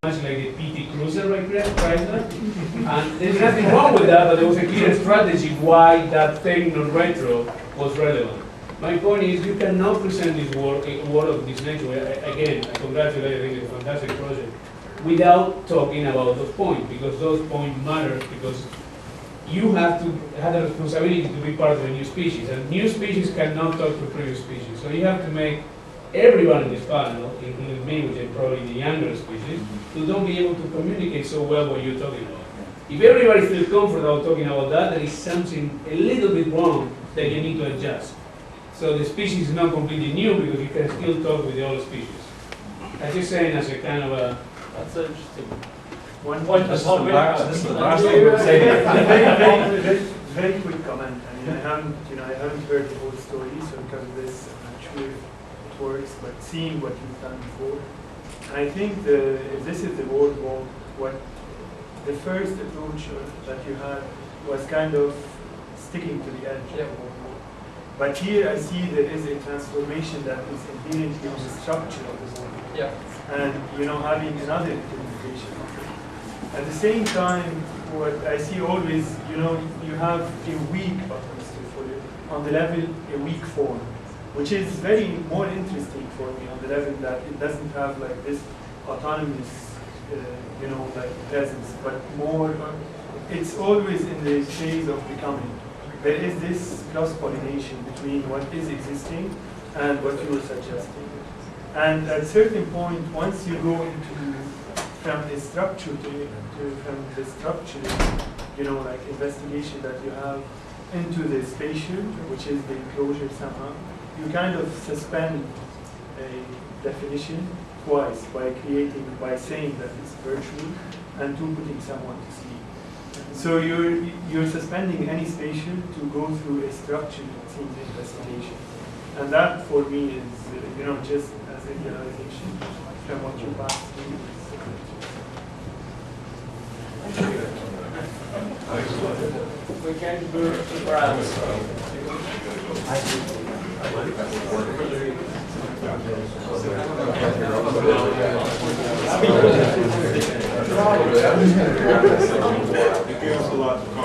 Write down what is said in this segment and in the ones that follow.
much like the PT Cruiser by Chrysler. And there's nothing wrong with that, but there was a clear strategy why that thing non-retro was relevant. My point is, you cannot present this work of this nature. Again, I congratulate, I think it's a fantastic project, without talking about those points, because those points matter, because you have to have the responsibility to be part of a new species, and new species cannot talk to previous species. So you have to make everyone in this panel, including me, which is probably the younger species, to don't be able to communicate so well what you're talking about. If everybody feels comfortable talking about that, there is something a little bit wrong that you need to adjust. So the species is not completely new because you can still talk with the other species. I'm just saying as a kind of a... That's interesting. One point. This is the last thing we'll say here. Very quick comment. I mean, I haven't heard the whole story, so because of this, I'm not sure if it works. But seeing what you've done before, and I think if this is the world walk, what the first approach that you had was kind of sticking to the edge. Yeah. But here I see there is a transformation that is inherently on the structure of the world. Yeah. And having another interpretation. At the same time, what I see always, you have a weak portfolio on the level, a weak form, which is very more interesting for me on the level that it doesn't have like this autonomous, like presence, but more, it's always in the phase of becoming. There is this cross-pollination between what is existing and what you are suggesting. And at a certain point, once you go from the structure from the structure, like investigation that you have into the spatial, which is the enclosure somehow, you kind of suspend a definition twice by saying that it's virtual and putting someone to sleep. So you're suspending any spatial to go through a structured, it seems, investigation. And that for me is, just as a realization from what you passed through. We can go to France. It gives us a lot to come.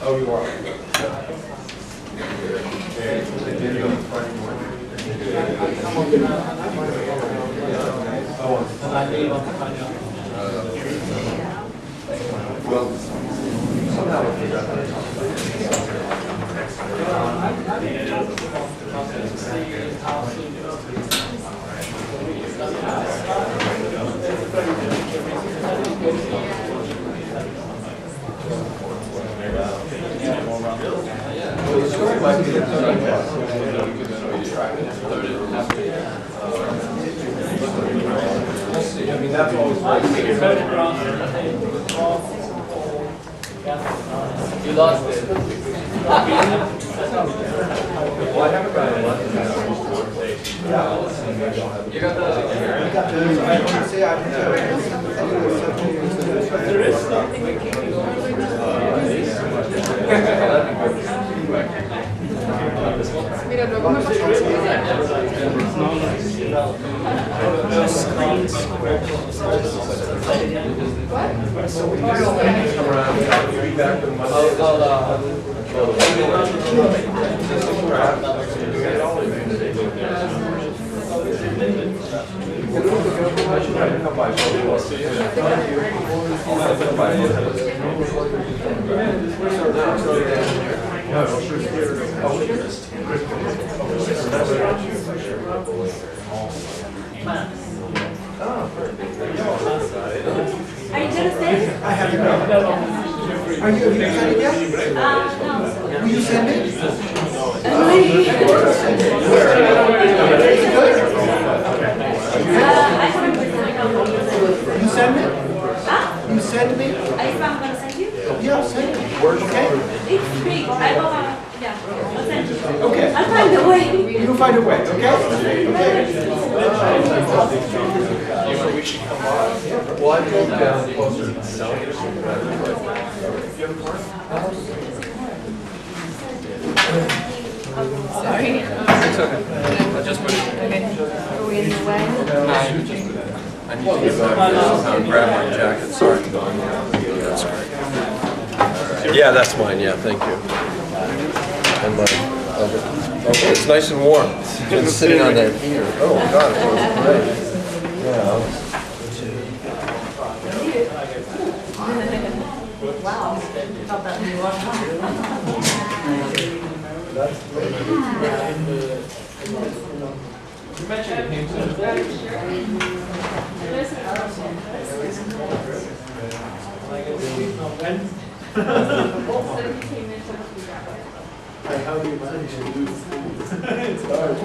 Oh, you are. Well, somehow we figure out how to talk about well, the story might be we'll see. I mean, that's always right. You lost it. Well, I haven't got a lot of that. You got the... There is stuff. Mira, luego me pasó. Are you interested? I have no. Are you send it yet? No. Will you send it? You send me? Huh? You send me? Are you gonna send you? Yeah, send me. Okay. It's big. I will, yeah. I'll send you. Okay. I'll find a way. You can find a way, okay? Well, I drove down closer to the south. Sorry. It's okay. I just put it. Okay. I'm grabbing my jacket, sorry. That's great. Yeah, that's mine, yeah, thank you. And my, okay, it's nice and warm. It's been sitting on that heater. Oh, God, it feels great. Yeah. Wow. Felt that when you walked You mentioned him too. How do you manage to do this? It's hard.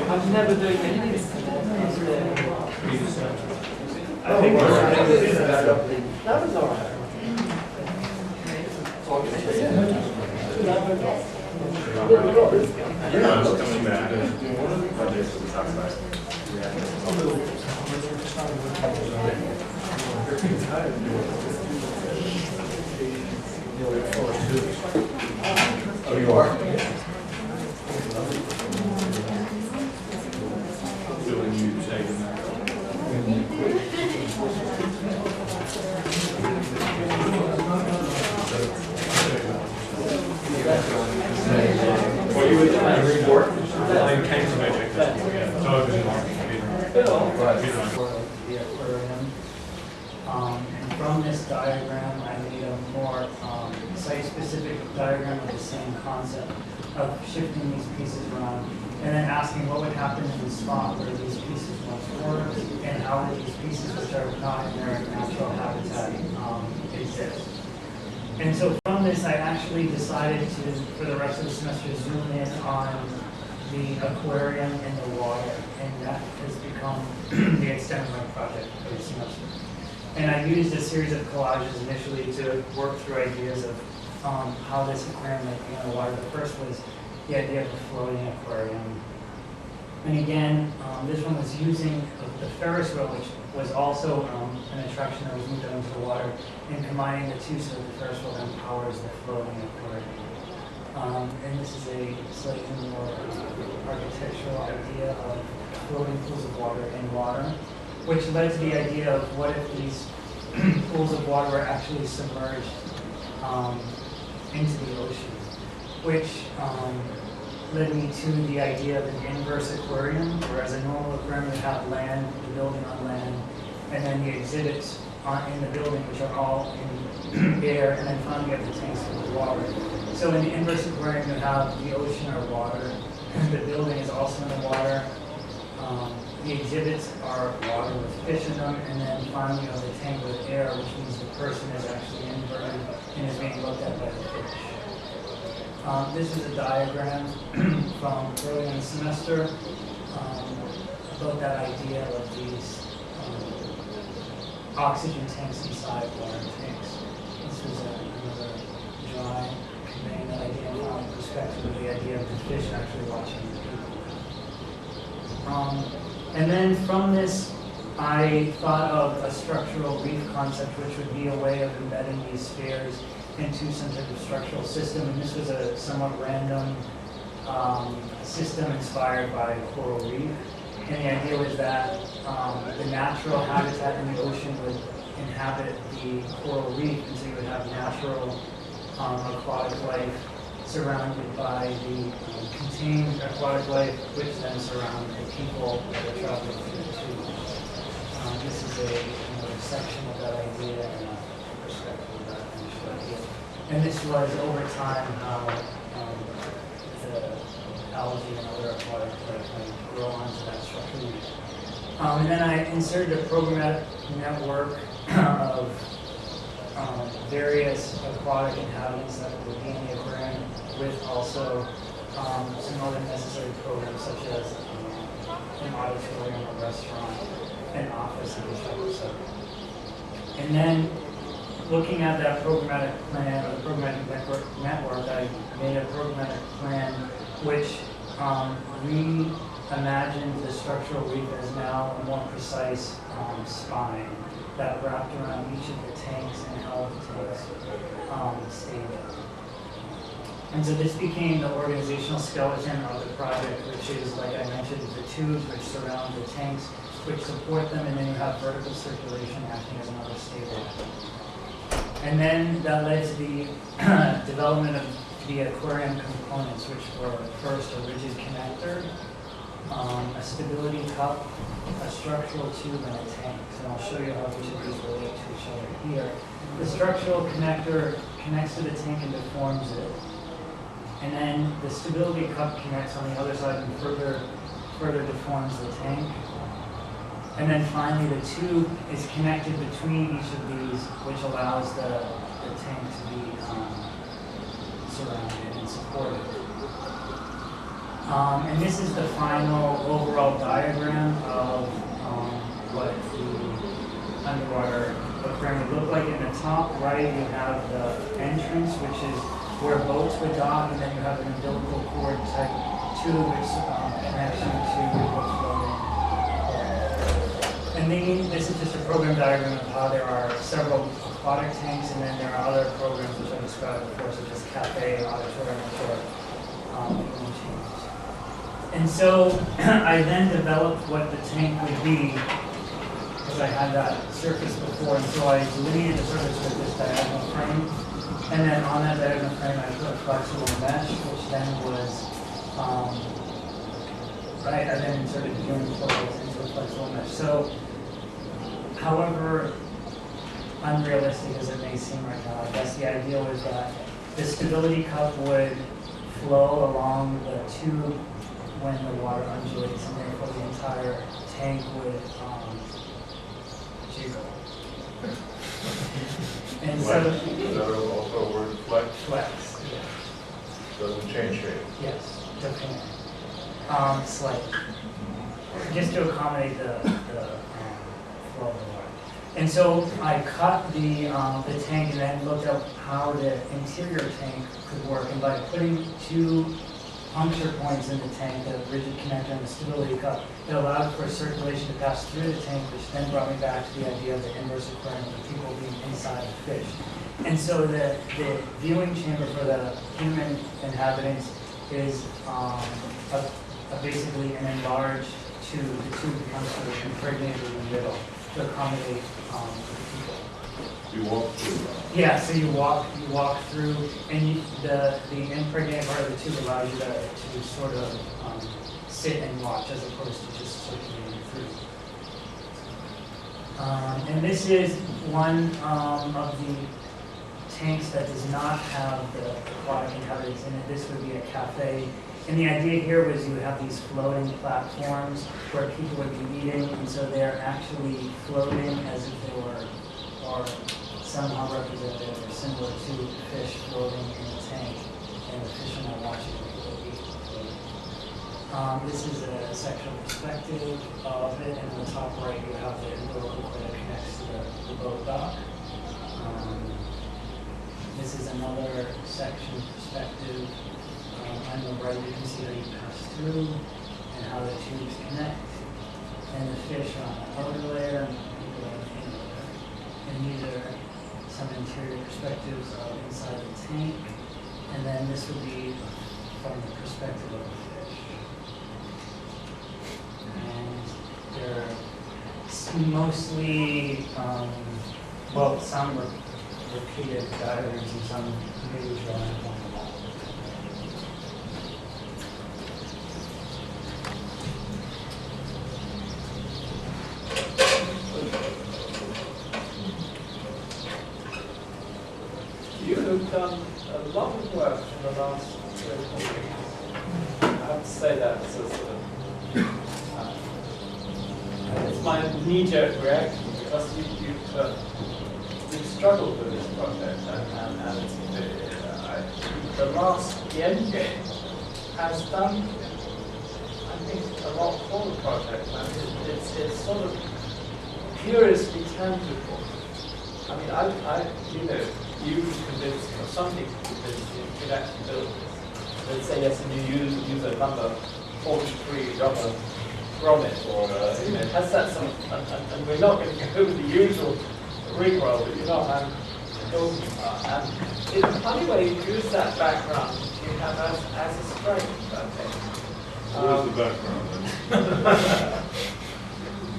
I'm never doing anything. I think That was all right. Yeah, it's coming back. Oh, you are? And from this diagram, I made a more site-specific diagram of the same concept of shifting these pieces around and then asking what would happen in the spot where these pieces once were and how would these pieces, which are not in their natural habitat, exist. And so from this, I actually decided to, for the rest of the semester, zoom in on the aquarium and the water, and that has become the extent of my project for the semester. And I used a series of collages initially to work through ideas of how this aquarium might be in the water. The first was the idea of a floating aquarium. And again, this one was using the Ferris wheel, which was also an attraction that was moved out into the water, and combining the two so that the Ferris wheel empowers the floating aquarium. And this is a slightly more architectural idea of floating pools of water in water, which led to the idea of what if these pools of water were actually submerged into the ocean, which led me to the idea of an inverse aquarium, whereas a normal aquarium would have land, the building on land, and then the exhibits in the building, which are all in air, and then finally you have the tanks for the water. So in the inverse aquarium, you have the ocean or water, and the building is also in the water. The exhibits are water with fish in them, and then finally you have the tank with air, which means the person is actually inverted and is being looked at by the fish. This is a diagram from early in the semester about that idea of these oxygen tanks inside water tanks. This was another drawing conveying that idea from the perspective of the idea of the fish actually watching the people. And then from this, I thought of a structural reef concept, which would be a way of embedding these spheres into some type of structural system. And this was a somewhat random system inspired by coral reef. And the idea was that the natural habitat in the ocean would inhabit the coral reef, and so you would have natural aquatic life surrounded by the contained aquatic life, which then surround the people that are traveling through the tube. this is a section of that idea and a perspective of that initial idea. And this was over time how the algae and other aquatic life might grow onto that structure. And then I inserted a programmatic network of various aquatic inhabitants that would be in the aquarium, with also some other necessary programs such as an auditorium, a restaurant, an office, and things like that. And then looking at that programmatic plan, or the programmatic network, I made a programmatic plan which reimagined the structural reef as now a more precise spine that wrapped around each of the tanks and how the tanks stayed. And so this became the organizational skeleton of the project, which is, like I mentioned, the tubes which surround the tanks, which support them, and then you have vertical circulation acting as another stable. And then that led to the development of the aquarium components, which were first a rigid connector, a stability cup, a structural tube, and a tank. So I'll show you how each of these relate to each other here. The structural connector connects to the tank and deforms it. And then the stability cup connects on the other side and further deforms the tank. And then finally the tube is connected between each of these, which allows the tank to be surrounded and supported. And this is the final overall diagram of what the underwater aquarium would look like. In the top right, you have the entrance, which is where boats would dock, and then you have an umbilical cord type tube, which connects you to the floating. And this is just a program diagram of how there are several aquatic tanks, and then there are other programs which I described before, such as cafe, auditorium, or room chambers. And so I then developed what the tank would be, because I had that surface before, and so I delineated the surface with this diagonal frame. And then on that diagonal frame, I put a flexible mesh, which then was, I then inserted viewing portals into a flexible mesh. So, however unrealistic as it may seem right now, I guess the idea was that the stability cup would flow along the tube when the water undulates, and therefore the entire tank would jiggle. And Flex, so, is that also a word, flex? flex, yeah. Doesn't change shape. Yes, definitely. Slightly. Just to accommodate the flow of the water. And so I cut the tank and then looked at how the interior tank could work. And by putting two puncture points in the tank, the rigid connector and the stability cup, it allowed for circulation to pass through the tank, which then brought me back to the idea of the inverse aquarium, with people being inside the fish. And so the viewing chamber for the human inhabitants is basically an enlarged tube. The tube becomes sort of impregnated in the middle to accommodate the people. You walk through. Yeah, so you walk through, and the impregnated part of the tube allows you to sort of sit and watch, as opposed to just circulating through. And this is one of the tanks that does not have the aquatic inhabitants in it. This would be a cafe. And the idea here was you have these floating platforms where people would be eating, and so they're actually floating as if they were, or somehow representative or similar to fish floating in the tank, and the fishermen are watching people eat. This is a sectional perspective of it, and on the top right you have the umbilical cord that connects to the boat dock. This is another section perspective. On the right you can see how you pass through and how the tubes connect, and the fish are on the outer layer and people are on the inner layer. And these are some interior perspectives of inside the tank, and then this would be from the perspective of the fish. And they're mostly, well, some repeated diagrams and some maybe drawing on the wall. done a lot of work in the last 3 or 4 years. I have to say that as a sort of, it's my knee-jerk reaction because you've struggled with this project and the end game has done, I think, a lot for the project. I mean, it's sort of curiously tangible. I mean, you convinced, or something convinced you could actually build this. Let's say yes, and you use a number 43 rubber grommet, or it has that some, and we're not going to go with the usual recoil, but you know what I'm talking about. And in a funny way, you use that background you have as a strength, I think. Where's the background then?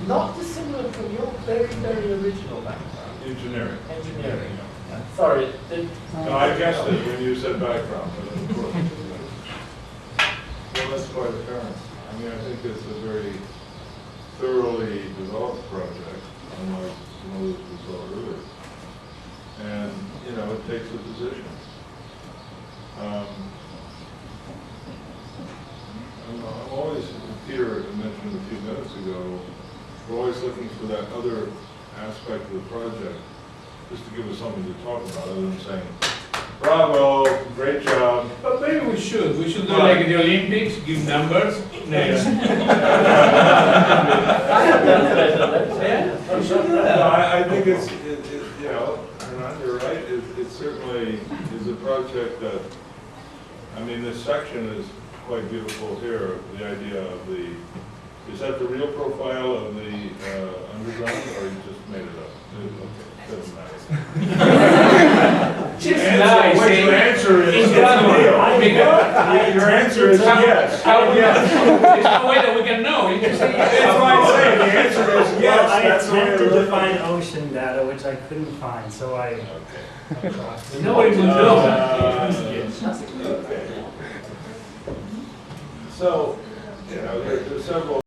Not dissimilar from your very, very original background. Engineering. Engineering. Sorry. No, I guessed it when you said background, but of course. Well, that's quite apparent. I mean, I think it's a very thoroughly developed project, unlike some others we saw earlier. And, you know, it takes a position. I'm always, Peter mentioned a few minutes ago, we're always looking for that other aspect of the project, just to give us something to talk about, other than saying, bravo, great job. But maybe we should do like the Olympics, give numbers, names. No, I think it's, you know, Hernan, you're right, it certainly is a project that, I mean, this section is quite beautiful here, the idea of the, is that the real profile of the underground, or you just made it up? Okay, doesn't matter. Just nice. What your answer is, your answer is yes. There's no way that we can know. You just say yes. That's why I say the answer is yes. Well, I That's the way attempted to to find ocean data, which I couldn't find, so I. Nobody would know. Okay. So, you know, there's several